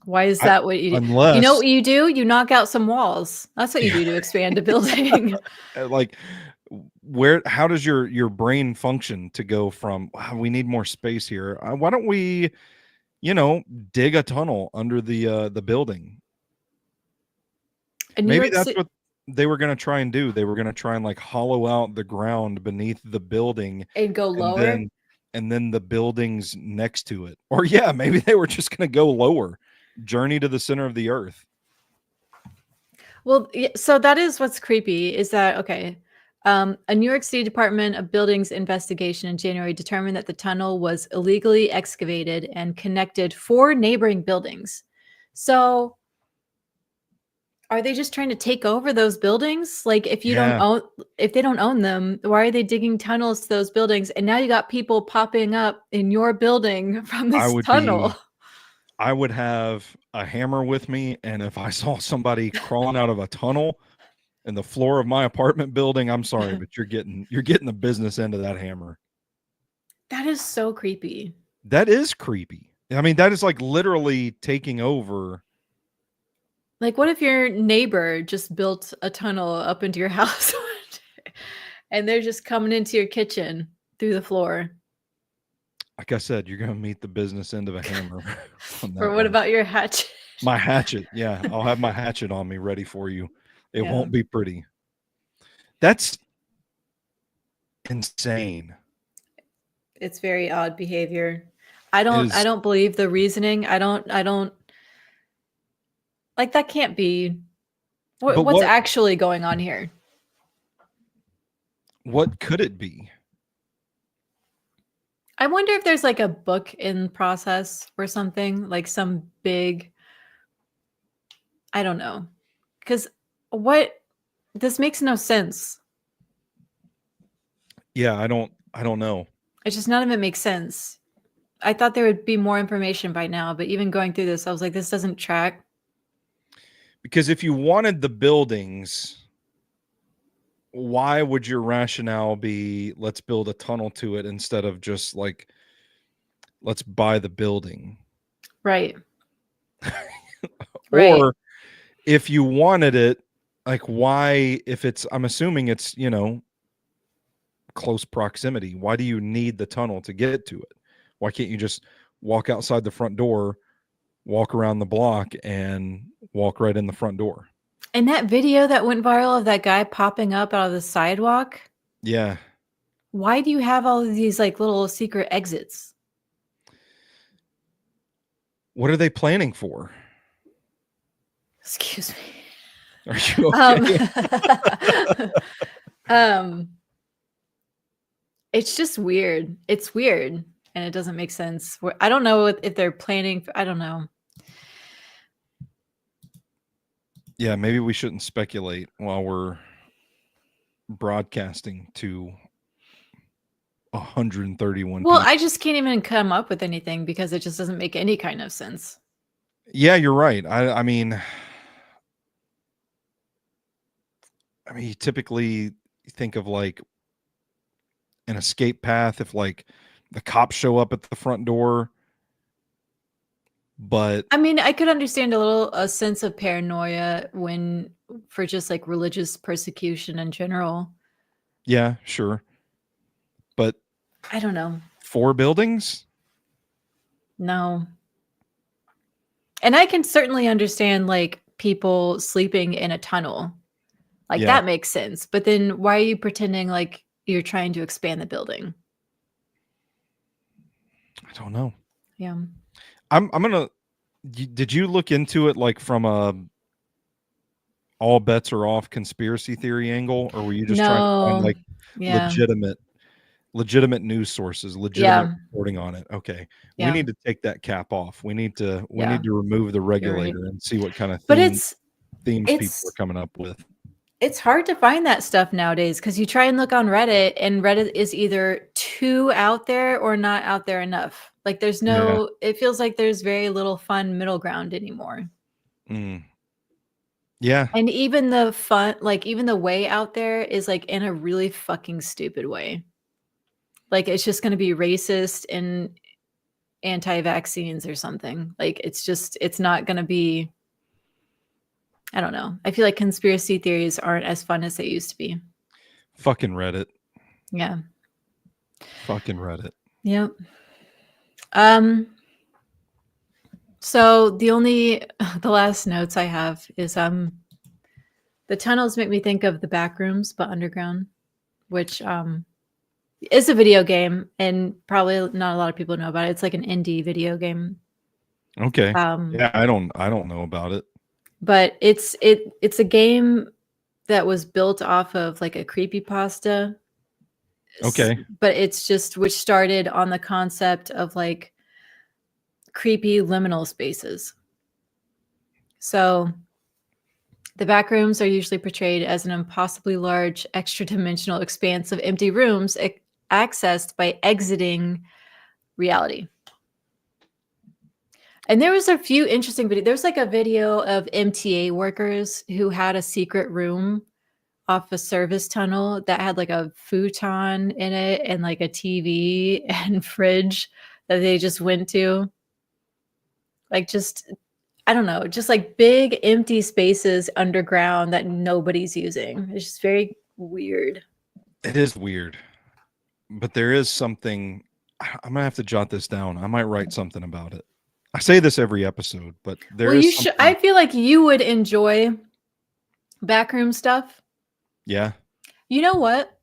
Why is that what you do? Unless, you know what you do? You knock out some walls. That's what you do to expand a building. Like, how does your brain function to go from, wow, we need more space here? Why don't we, dig a tunnel under the building? Maybe that's what they were going to try and do. They were going to try and like hollow out the ground beneath the building and go lower. And then the buildings next to it. Or yeah, maybe they were just going to go lower. Journey to the center of the earth. Well, so that is what's creepy is that, okay, a New York City Department of Buildings investigation in January determined that the tunnel was illegally excavated and connected 4 neighboring buildings. So are they just trying to take over those buildings? Like, if they don't own them, why are they digging tunnels to those buildings? And now you got people popping up in your building from this tunnel. I would have a hammer with me, and if I saw somebody crawling out of a tunnel in the floor of my apartment building, I'm sorry, but you're getting the business end of that hammer. That is so creepy. That is creepy. I mean, that is like literally taking over. Like, what if your neighbor just built a tunnel up into your house and they're just coming into your kitchen through the floor? Like I said, you're going to meet the business end of a hammer. Or what about your hatchet? My hatchet. Yeah, I'll have my hatchet on me ready for you. It won't be pretty. That's insane. It's very odd behavior. I don't believe the reasoning. I don't like that can't be what's actually going on here. What could it be? I wonder if there's like a book in process or something, like some big, I don't know. Because this makes no sense. Yeah, I don't know. It's just none of it makes sense. I thought there would be more information by now, but even going through this, I was like, this doesn't track. Because if you wanted the buildings, why would your rationale be let's build a tunnel to it instead of just like let's buy the building? Right. Right. Or if you wanted it, like why, if it's, I'm assuming it's, close proximity, why do you need the tunnel to get to it? Why can't you just walk outside the front door, walk around the block, and walk right in the front door? And that video that went viral of that guy popping up out of the sidewalk, Yeah. why do you have all of these like little secret exits? What are they planning for? Excuse me. Are you okay? It's just weird. It's weird, and it doesn't make sense. I don't know if they're planning. I don't know. Yeah, maybe we shouldn't speculate while we're broadcasting to 131 Well, people. I just can't even come up with anything because it just doesn't make any kind of sense. Yeah, you're right. I mean, you typically think of like an escape path if like the cops show up at the front door. But I mean, I could understand a sense of paranoia for just like religious persecution in general. yeah, sure. But I don't know. 4 buildings? No. And I can certainly understand like people sleeping in a tunnel. Like Yeah. that makes sense. But then why are you pretending like you're trying to expand the building? I don't know. Yeah. I'm gonna. Did you look into it like from a all bets are off conspiracy theory angle, or were you just trying to find like Yeah. legitimate news sources, legitimate reporting on it? Okay, we need to take that cap off. We need to remove the regulator and see what kind of themes people are coming up with. It's hard to find that stuff nowadays because you try and look on Reddit, and Reddit is either too out there or not out there enough. Like there's no, it feels like there's very little fun middle ground anymore. Yeah. And even the fun, like even the way out there is like in a really fucking stupid way. Like it's just going to be racist and anti-vaccines or something. Like it's not going to be, I don't know. I feel like conspiracy theories aren't as fun as they used to be. Fucking Reddit. Yeah. Fucking Reddit. Yep. So the last notes I have is the tunnels make me think of the back rooms but underground, which is a video game and probably not a lot of people know about it. It's like an indie video game. Okay. Yeah, I don't know about it. But it's a game that was built off of like a creepypasta. Okay. But it's just which started on the concept of like creepy liminal spaces. So the back rooms are usually portrayed as an impossibly large, extra-dimensional expanse of empty rooms accessed by exiting reality. And there was a few interesting videos. There's like a video of MTA workers who had a secret room off a service tunnel that had like a futon in it and like a TV and fridge that they just went to. Like just, I don't know, just like big empty spaces underground that nobody's using. It's just very weird. It is weird. But there is something, I'm going to have to jot this down. I might write something about it. I say this every episode, but I feel like you would enjoy backroom stuff. Yeah. You know what?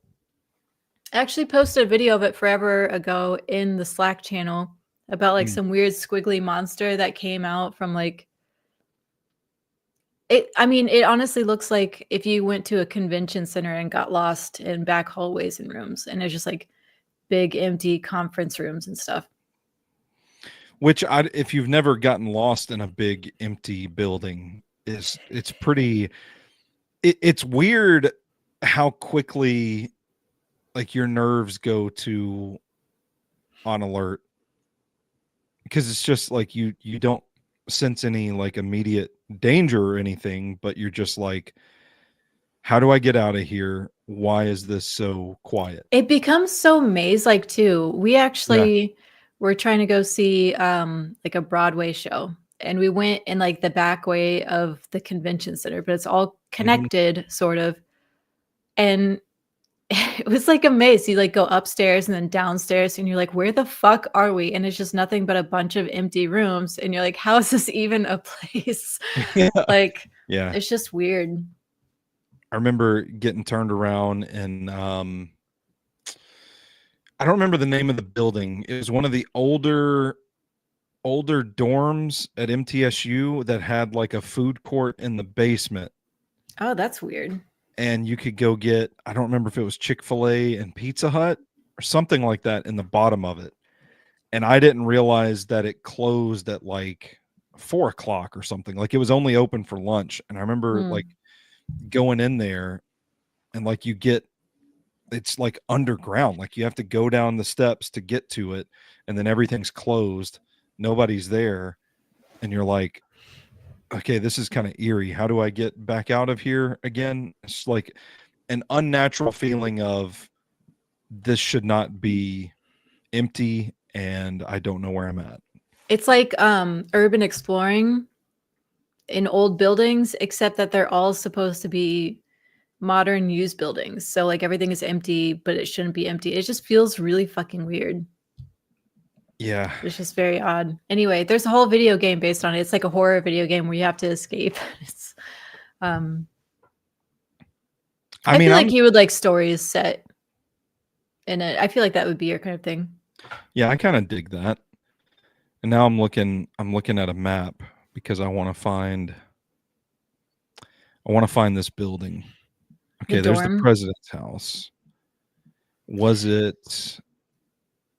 I actually posted a video of it forever ago in the Slack channel about like some weird squiggly monster that came out from like it. I mean, it honestly looks like if you went to a convention center and got lost in back hallways and rooms, and it's just like big empty conference rooms and stuff. Which if you've never gotten lost in a big empty building, it's pretty, it's weird how quickly like your nerves go to on alert, because it's just like you don't sense any like immediate danger or anything, but you're just like, how do I get out of here? Why is this so quiet? It becomes so maze-like too. We Yeah. actually were trying to go see like a Broadway show, and we went in like the back way of the convention center, but it's all Mhm. connected sort of. And it was like a maze. You like go upstairs and then downstairs, and you're like, where the fuck are we? And it's just nothing but a bunch of empty rooms. And you're like, how is this even a place? Yeah. Like, Yeah. it's just weird. I remember getting turned around and I don't remember the name of the building. It was one of the older dorms at MTSU that had like a food court in the basement, Oh, that's weird. and you could go get, I don't remember if it was Chick-fil-A and Pizza Hut or something like that in the bottom of it. And I didn't realize that it closed at like 4 o'clock or something. Like it was only open for lunch. And I remember like going in there and like it's like underground. Like you have to go down the steps to get to it, and then everything's closed. Nobody's there. And you're like, okay, this is kind of eerie. How do I get back out of here again? It's like an unnatural feeling of this should not be empty and I don't know where I'm at. It's like urban exploring in old buildings, except that they're all supposed to be modern used buildings. So like everything is empty, but it shouldn't be empty. It just feels really fucking weird. Yeah. It's just very odd. Anyway, there's a whole video game based on it. It's like a horror video game where you have to escape. It's I mean, feel like you would like stories set in it. I feel like that would be your kind of thing. Yeah, I kind of dig that. And now I'm looking at a map because I want to find this building. Okay, there's the president's house. Was it?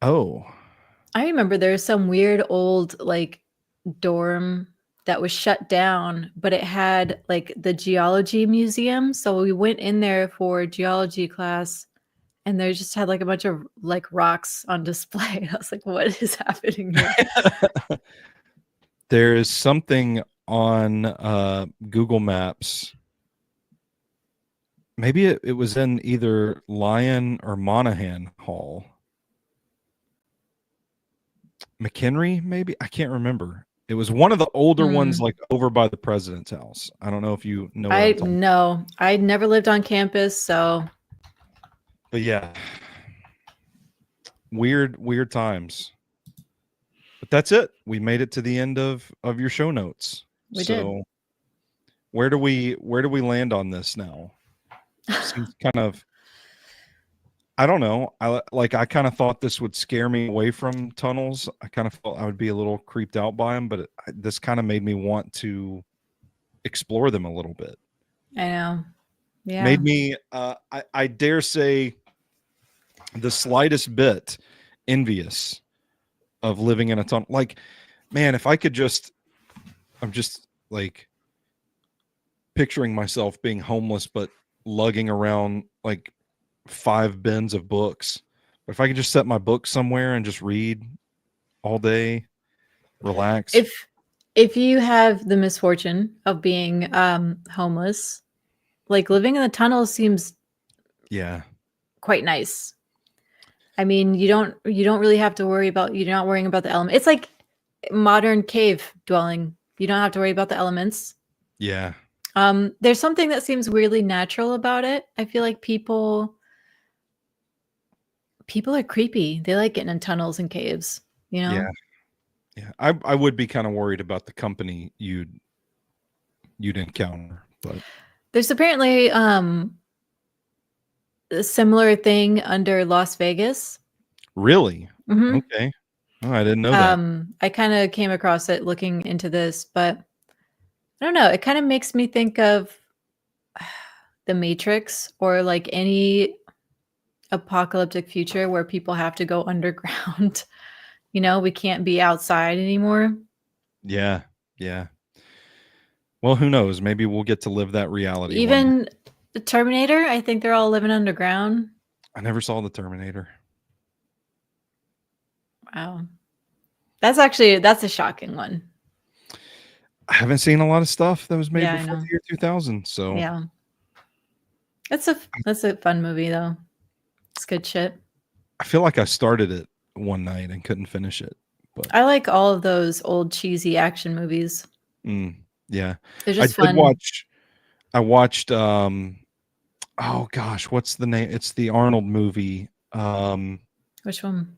Oh, I remember there's some weird old like dorm that was shut down, but it had like the geology museum. So we went in there for geology class, and they just had like a bunch of like rocks on display. I was like, what is happening here? there is something on Google Maps. Maybe it was in either Lyon or Monahan Hall. McHenry, maybe? I can't remember. It was one of the older ones, like over by the president's house. I don't know if you know what I'm talking about. I never lived on campus, so. But yeah, weird times. But that's it. We made it to the end of your show notes. We did. Where do we land on this now? Seems kind of, I don't know. I kind of thought this would scare me away from tunnels. I kind of felt I would be a little creeped out by them, but this kind of made me want to explore them a little bit. I know. Yeah. Made me, I dare say, the slightest bit envious of living in a tunnel. Like, man, if I could I'm just like picturing myself being homeless, but lugging around like 5 bins of books. But if I could just set my book somewhere and just read all day, relax. If you have the misfortune of being homeless, like living in the tunnel seems quite nice. I mean, you don't really have to worry about, you're not worrying about the element. It's like modern cave dwelling. You don't have to worry about the elements. Yeah. There's something that seems weirdly natural about it. I feel like people are creepy. They like getting in tunnels and caves, you know? Yeah. I would be kind of worried about the company you'd encounter, but there's apparently a similar thing under Las Vegas. Really? Mm-hmm. Okay. Oh, I didn't know that. I kind of came across it looking into this, but I don't know. It kind of makes me think of the Matrix, or like any apocalyptic future where people have to go underground. You know, we can't be outside anymore. Yeah. Yeah. Well, who knows? Maybe we'll get to live that reality. Even the Terminator, I think they're all living underground. I never saw the Terminator. Wow. That's a shocking one. I haven't seen a lot of stuff that was made Yeah, I before know. the year 2000. So Yeah. That's a fun movie though. It's good shit. I feel like I started it one night and couldn't finish it. But I like all of those old cheesy action movies. yeah, They're I just did fun. watch. I watched. Oh gosh, what's the name? It's the Arnold movie. Which one?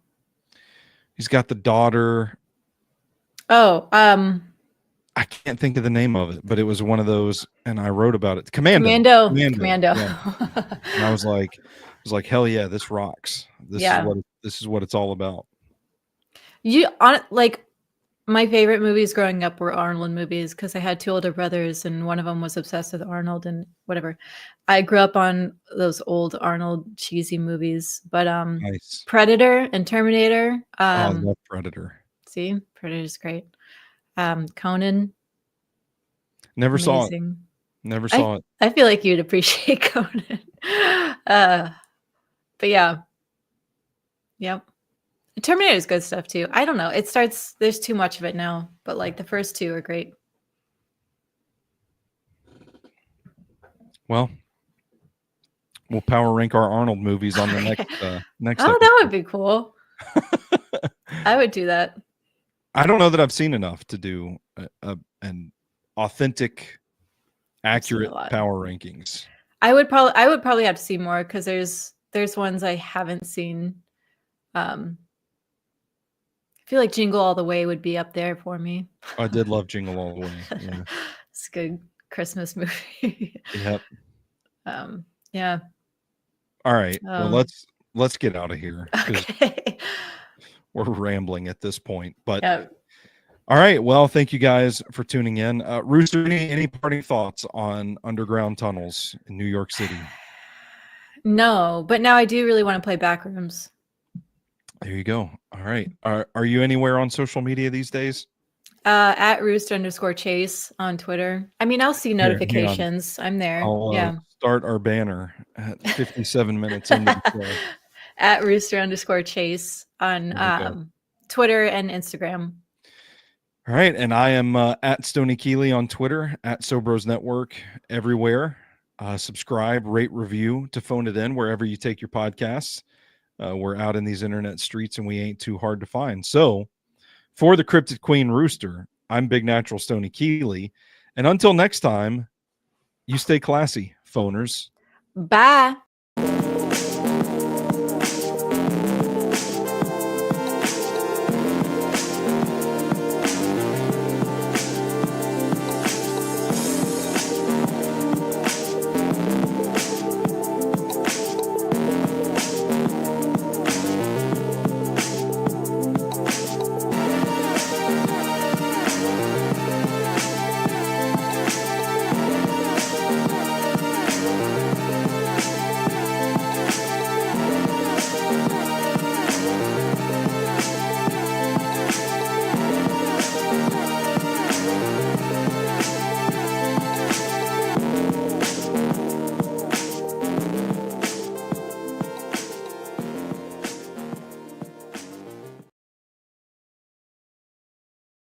He's got the daughter. Oh, I can't think of the name of it, but it was one of those, and I wrote about it. Commando. Commando. Yeah. And I was like, hell yeah, this rocks. This Yeah. is what it's all about. Like my favorite movies growing up were Arnold movies because I had two older brothers and one of them was obsessed with Arnold and whatever. I grew up on those old Arnold cheesy movies, but Nice. Predator and Terminator. Oh, I love Predator. See, Predator's great. Conan, Never saw it. amazing. Never saw it. I feel like you'd appreciate Conan. But yeah. Yep. Terminator is good stuff too. I don't know. There's too much of it now, but like the first two are great. Well, we'll power rank our Arnold movies on the next Oh, episode. that would be cool. I would do that. I don't know that I've seen enough to do an authentic, accurate power rankings. I would probably have to see more because there's ones I haven't seen. I feel like Jingle All the Way would be up there for me. I did love Jingle All the Way. Yeah. It's a good Christmas movie. Yep. Yeah. All right. Well, let's get out of here. Okay. We're rambling at this point, but all right. Well, thank you guys for tuning in. Rooster, any parting thoughts on underground tunnels in New York City? No, but now I do really want to play Backrooms. There you go. All right. Are you anywhere on social media these days? At Rooster_Chase on Twitter. I mean, I'll see notifications. I'm there. I'll start our banner at 57 minutes into the show. At Rooster_Chase on Twitter and Instagram. All right. And I am at Stoney Keeley on Twitter, at Sobros Network, everywhere. Subscribe, rate, review to Phone It In wherever you take your podcasts. We're out in these internet streets and we ain't too hard to find. So for the Cryptid Queen Rooster, I'm Big Natural Stoney Keeley. And until next time, you stay classy, phoners. Bye.